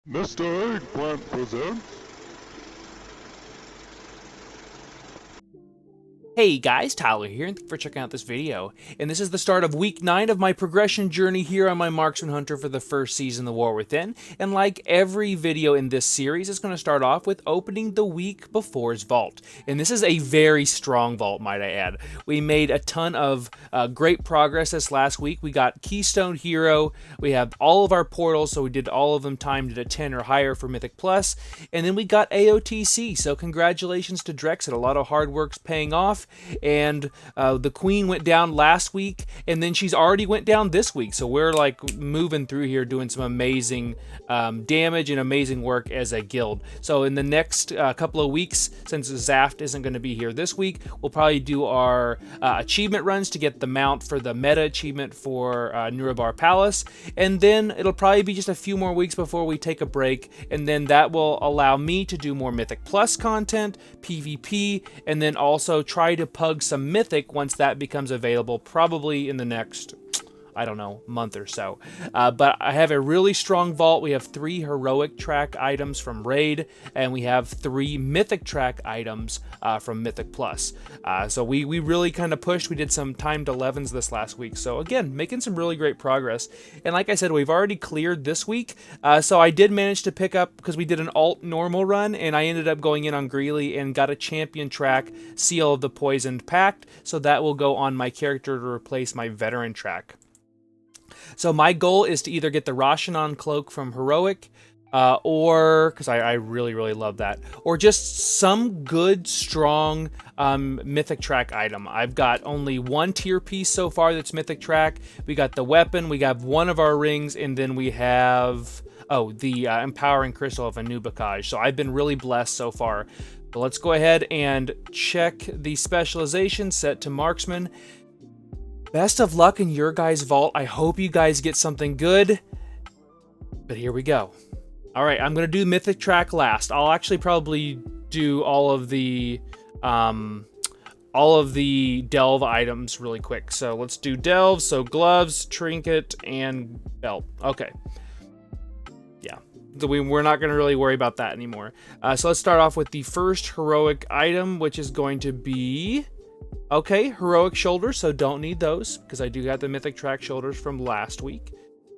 Mr. Eggplant presents... Hey guys, Tyler here, and thank you for checking out this video. And this is the start of week 9 of my progression journey here on my Marksman Hunter for the first season, The War Within. And like every video in this series, it's going to start off with opening the week before's vault. And this is a very strong vault, might I add. We made a ton of great progress this last week. We got Keystone Hero, we have all of our portals, so we did all of them timed at a 10 or higher for Mythic Plus. And then we got AOTC, so congratulations to Drexit. A lot of hard work's paying off. And the queen went down last week, and then she's already went down this week, so we're like moving through here doing some amazing damage and amazing work as a guild. So in the next couple of weeks, since Xal'athath isn't going to be here this week, we'll probably do our achievement runs to get the mount for the meta achievement for Nurubar Palace, and then it'll probably be just a few more weeks before we take a break, and then that will allow me to do more Mythic Plus content, PvP, and then also try to pug some Mythic once that becomes available, probably in the next, I don't know, month or so. But I have a really strong vault. We have 3 heroic track items from Raid, and we have 3 mythic track items from Mythic Plus. So we really kind of pushed. We did some timed 11s this last week. So again, making some really great progress. And like I said, we've already cleared this week. So I did manage to pick up, because we did an alt normal run, and I ended up going in on Greeley and got a champion track, Seal of the Poisoned Pact. So that will go on my character to replace my veteran track. So my goal is to either get the Rashanan Cloak from Heroic, or, because I really, really love that, or just some good, strong Mythic Track item. I've got only 1 tier piece so far that's Mythic Track. We got the weapon, we got 1 of our rings, and then we have, the Empowering Crystal of Anub'ikkaj. So I've been really blessed so far. But let's go ahead and check the specialization set to Marksman. Best of luck in your guys' vault. I hope you guys get something good. But here we go. All right, I'm gonna do Mythic Track last. I'll actually probably do all of the delve items really quick. So let's do delve. So gloves, trinket, and belt. Okay. Yeah. So we're not gonna really worry about that anymore. So let's start off with the first heroic item, which is going to be. Okay, heroic shoulders, so don't need those, because I do have the Mythic Track shoulders from last week.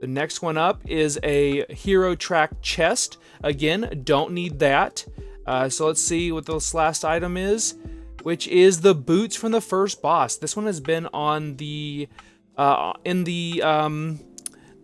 The next one up is a Hero Track chest. Again, don't need that. So let's see what this last item is, which is the boots from the first boss. This one has been on the in the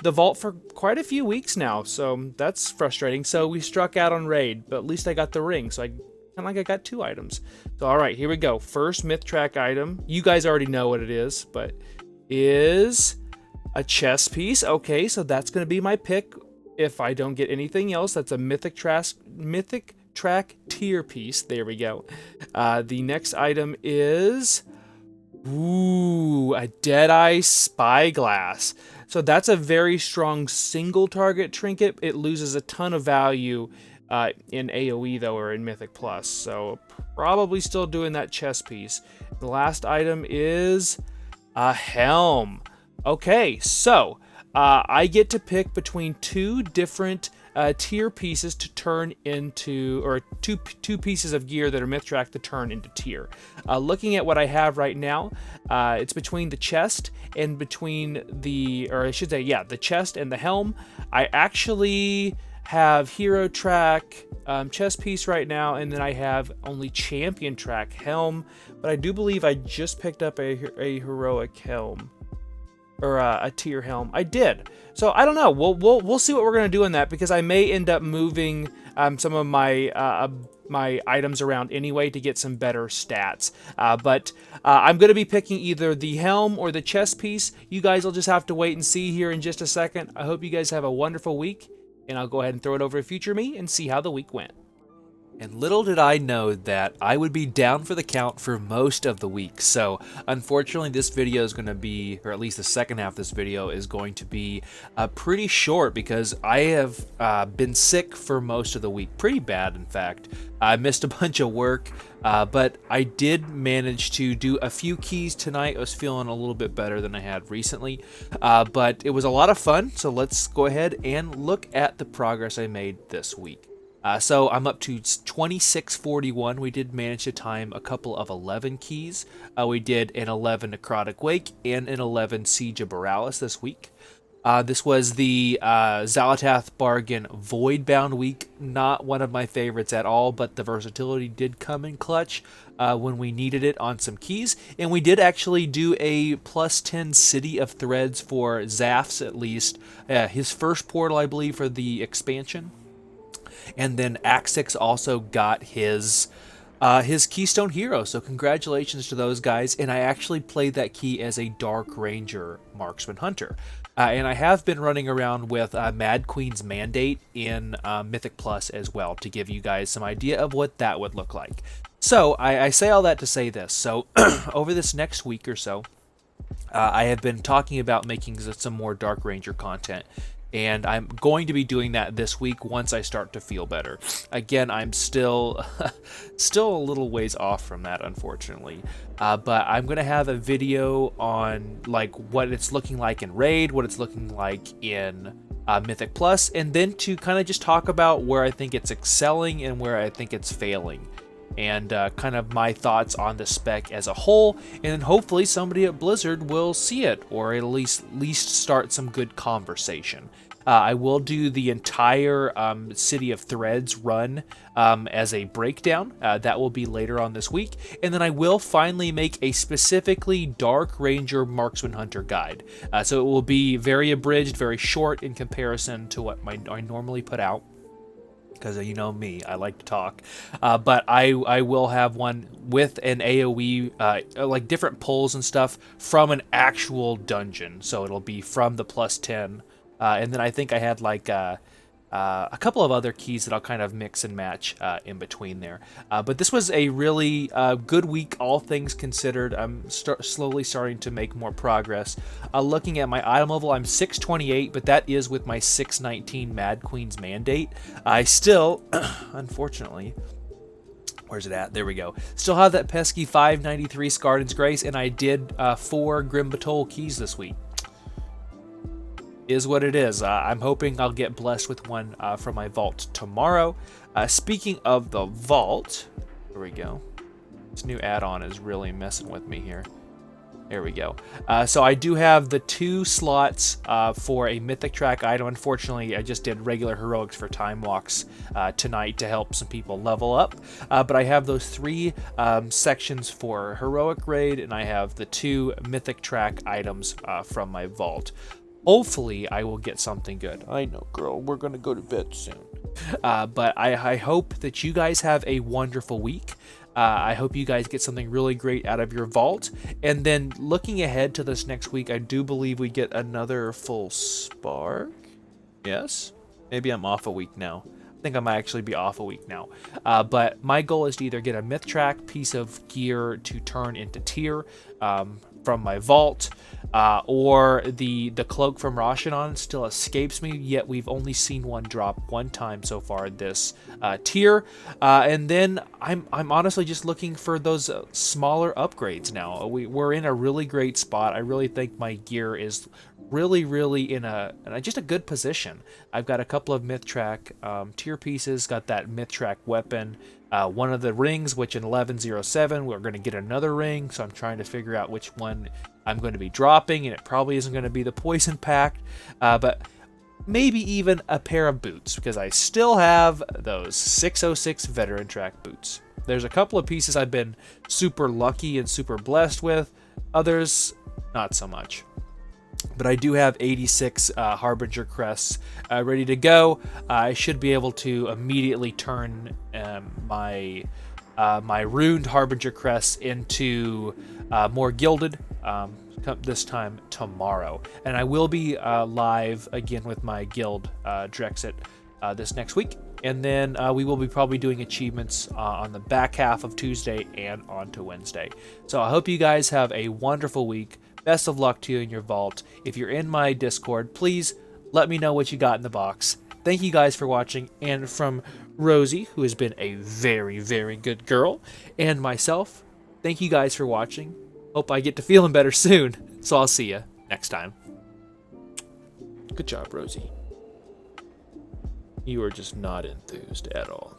vault for quite a few weeks now, so that's frustrating. So we struck out on Raid, but at least I got the ring, so kind of like I got 2 items. So all right, here we go. First Myth Track item. You guys already know what it is, but is a chest piece. Okay, so that's going to be my pick if I don't get anything else. That's a Mythic Track tier piece. There we go. The next item is a Deadeye Spyglass. So that's a very strong single target trinket. It loses a ton of value in AoE though, or in Mythic Plus, so probably still doing that chest piece. The last item is a helm. Okay, so I get to pick between 2 different tier pieces to turn into, or two pieces of gear that are Myth Track to turn into tier. Looking at what I have right now, it's between the chest and between the, or I should say, yeah, the chest and the helm. I actually have Hero Track chest piece right now, and then I have only Champion Track helm, but I do believe I just picked up a heroic helm, or a tier helm. I did. So I don't know. We'll see what we're gonna do in that, because I may end up moving some of my my items around anyway to get some better stats. But I'm gonna be picking either the helm or the chest piece. You guys will just have to wait and see here in just a second. I hope you guys have a wonderful week, and I'll go ahead and throw it over to future me and see how the week went. And little did I know that I would be down for the count for most of the week. So unfortunately this video is going to be, or at least the second half of this video is going to be pretty short because I have been sick for most of the week. Pretty bad, in fact. I missed a bunch of work, but I did manage to do a few keys tonight. I was feeling a little bit better than I had recently, but it was a lot of fun. So let's go ahead and look at the progress I made this week. So I'm up to 2641. We did manage to time a couple of 11 keys. We did an 11 Necrotic Wake and an 11 Siege of Borealis this week. This was the Xal'athath Bargain Voidbound week. Not one of my favorites at all, but the Versatility did come in clutch when we needed it on some keys. And we did actually do a +10 City of Threads for Xal'athath, at least. His first portal, I believe, for the expansion. And then Affixes also got his Keystone Hero, so congratulations to those guys. And I actually played that key as a Dark Ranger Marksman Hunter. And I have been running around with Mad Queen's Mandate in Mythic Plus as well to give you guys some idea of what that would look like. So I say all that to say this. So over this next week or so, I have been talking about making some more Dark Ranger content. And I'm going to be doing that this week once I start to feel better. Again, I'm still a little ways off from that, unfortunately. But I'm going to have a video on like what it's looking like in Raid, what it's looking like in Mythic Plus, and then to kind of just talk about where I think it's excelling and where I think it's failing. And kind of my thoughts on the spec as a whole, and then hopefully somebody at Blizzard will see it, or at least start some good conversation. I will do the entire City of Threads run as a breakdown. That will be later on this week. And then I will finally make a specifically Dark Ranger Marksman Hunter guide. So it will be very abridged, very short in comparison to what I normally put out. Because you know me, I like to talk. But I will have one with an AoE, like different pulls and stuff from an actual dungeon. So it'll be from the +10. And then I think I had like a couple of other keys that I'll kind of mix and match in between there. But this was a really good week, all things considered. I'm slowly starting to make more progress. Looking at my iLvL, I'm 628, but that is with my 619 Mad Queen's Mandate. I still, unfortunately... Where's it at? There we go. Still have that pesky 593 Skardyn's Grace, and I did 4 Grim Batol keys this week. Is what it is. I'm hoping I'll get blessed with one from my vault tomorrow. Speaking of the vault, here we go. This new add-on is really messing with me here. There we go. So I do have the 2 slots for a Mythic track item. Unfortunately, I just did regular heroics for time walks tonight to help some people level up. But I have those 3 sections for heroic raid, and I have the 2 Mythic track items from my vault. Hopefully, I will get something good. I know, girl, we're going to go to bed soon. But I hope that you guys have a wonderful week. I hope you guys get something really great out of your vault. And then looking ahead to this next week, I do believe we get another full spark. Yes? Maybe I'm off a week now. I think I might actually be off a week now. But my goal is to either get a myth track piece of gear to turn into tier from my vault, or the cloak from Rashanon still escapes me, yet we've only seen one drop one time so far this tier. And then I'm honestly just looking for those smaller upgrades now. We're in a really great spot. I really think my gear is really in just a good position. I've got a couple of myth track tier pieces, got that myth track weapon, one of the rings, which in 1107 we're going to get another ring, so I'm trying to figure out which one I'm going to be dropping, and it probably isn't going to be the poison pact, but maybe even a pair of boots, because I still have those 606 veteran track boots. There's a couple of pieces I've been super lucky and super blessed with, others not so much. But I do have 86 Harbinger crests ready to go. I should be able to immediately turn my runed Harbinger crests into more gilded this time tomorrow. And I will be live again with my guild Drexit this next week. And then we will be probably doing achievements on the back half of Tuesday and on to Wednesday. So I hope you guys have a wonderful week. Best of luck to you in your vault. If you're in my Discord, please let me know what you got in the box. Thank you guys for watching. And from Rosie, who has been a very, very good girl, and myself, thank you guys for watching. Hope I get to feeling better soon. So I'll see you next time. Good job, Rosie. You are just not enthused at all.